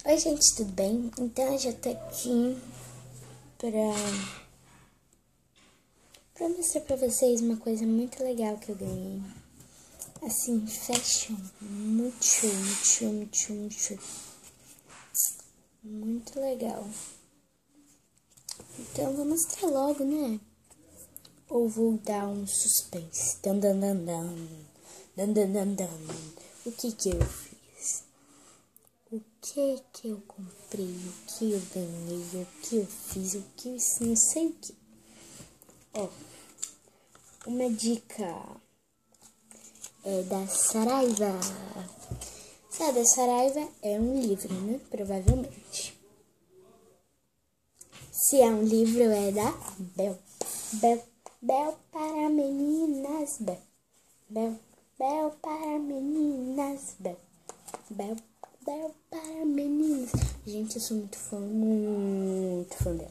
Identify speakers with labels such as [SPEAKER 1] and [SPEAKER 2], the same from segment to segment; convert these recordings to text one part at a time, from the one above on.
[SPEAKER 1] Oi, gente, tudo bem? Então, eu já tô aqui pra mostrar pra vocês uma coisa muito legal que eu ganhei. Assim, fashion. Muito show, muito show, muito show, muito show. Muito legal. Então, eu vou mostrar logo, né? Ou vou dar um suspense. Dan, dan, dan, dan. Dan, dan, dan, dan. O que eu fiz? O que eu comprei? O que eu ganhei? O que eu fiz? O que eu não sei o que. Ó, uma dica é da Saraiva. Sabe, a Saraiva é um livro, né? Provavelmente. Se é um livro, é da Bel. Bel para meninas, Bel. Bel para meninas, Bel para meninas. Gente, eu sou muito fã dela.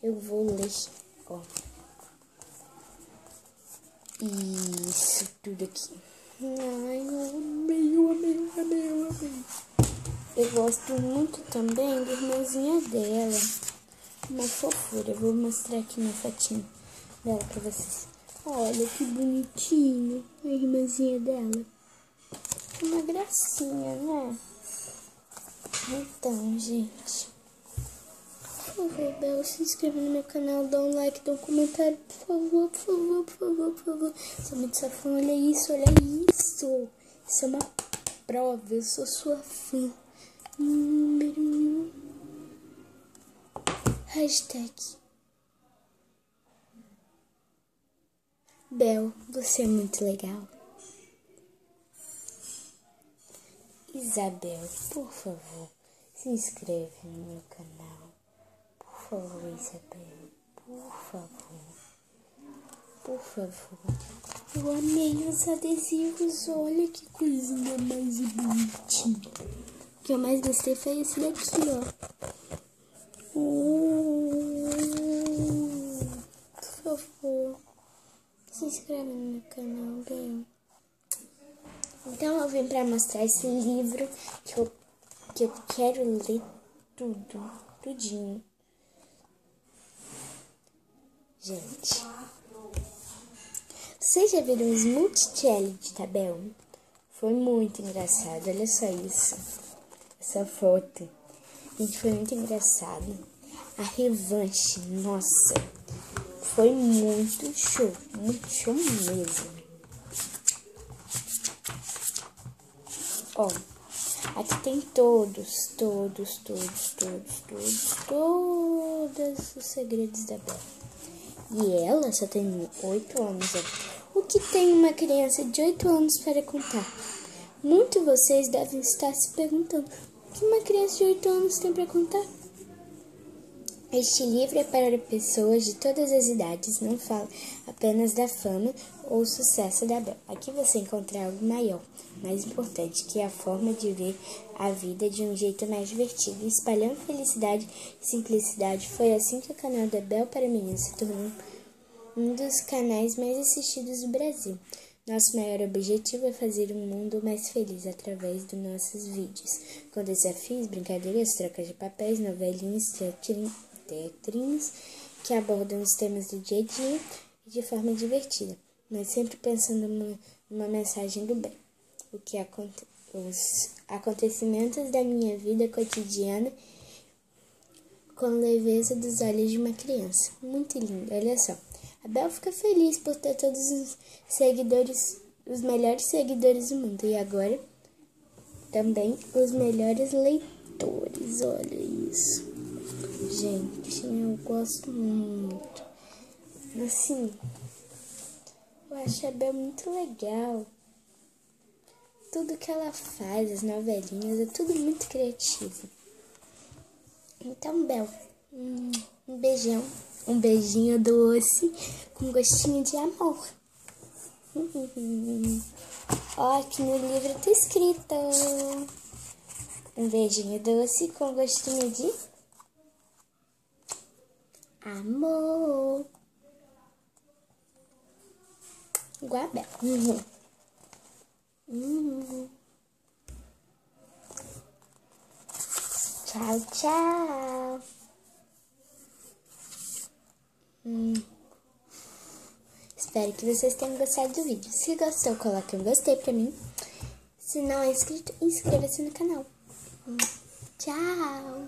[SPEAKER 1] Eu vou ler, ó. Isso tudo aqui. Ai, eu amei. Eu gosto muito também da irmãzinha dela. Uma fofura. Eu vou mostrar aqui uma fotinho dela pra vocês. Olha que bonitinho a irmãzinha dela. Uma gracinha, né? Então, gente, por favor, Bel, se inscreva no meu canal, dá um like, dá um comentário, por favor. Sou muito sua fã, olha isso. Isso é uma prova, eu sou sua fã. Número 1. Hashtag Bel, você é muito legal. Isabel, por favor, se inscreve no meu canal. Por favor, Isabel, por favor. Eu amei os adesivos, olha que coisinha mais bonitinha. O que eu mais gostei foi esse daqui, ó. Por favor, se inscreve no meu canal, bem. Então eu vim pra mostrar esse livro que eu quero ler tudinho. Gente, vocês já viram o Smooth Challenge da Bel? Foi muito engraçado, olha só isso. Essa foto. Gente, foi muito engraçado. A revanche, nossa, foi muito show mesmo. Ó, aqui tem todos os segredos da Bel. E ela só tem 8 anos. O que tem uma criança de 8 anos para contar? Muitos de vocês devem estar se perguntando: o que uma criança de 8 anos tem para contar? Este livro é para pessoas de todas as idades, não fala apenas da fama ou sucesso da Bel. Aqui você encontra algo maior, mais importante, que é a forma de ver a vida de um jeito mais divertido, espalhando felicidade e simplicidade. Foi assim que o canal da Bel para Meninas se tornou um dos canais mais assistidos do Brasil. Nosso maior objetivo é fazer um mundo mais feliz através dos nossos vídeos, com desafios, brincadeiras, trocas de papéis, novelinhas, teatrinhos que abordam os temas do dia a dia e de forma divertida, mas sempre pensando numa mensagem do bem. Os acontecimentos da minha vida cotidiana com leveza dos olhos de uma criança. Muito lindo, olha só. A Bel fica feliz por ter todos os seguidores, os melhores seguidores do mundo. E agora, também os melhores leitores. Olha isso. Gente, eu gosto muito. Assim, eu acho a Bel muito legal. Tudo que ela faz, as novelinhas, é tudo muito criativo. Então, Bel, um beijão. Um beijinho doce com gostinho de amor. Ó, aqui no livro tá escrito: um beijinho doce com gostinho de amor. Igual a Bel. Tchau, tchau. Espero que vocês tenham gostado do vídeo. Se gostou, coloque um gostei pra mim. Se não é inscrito, inscreva-se no canal. Tchau.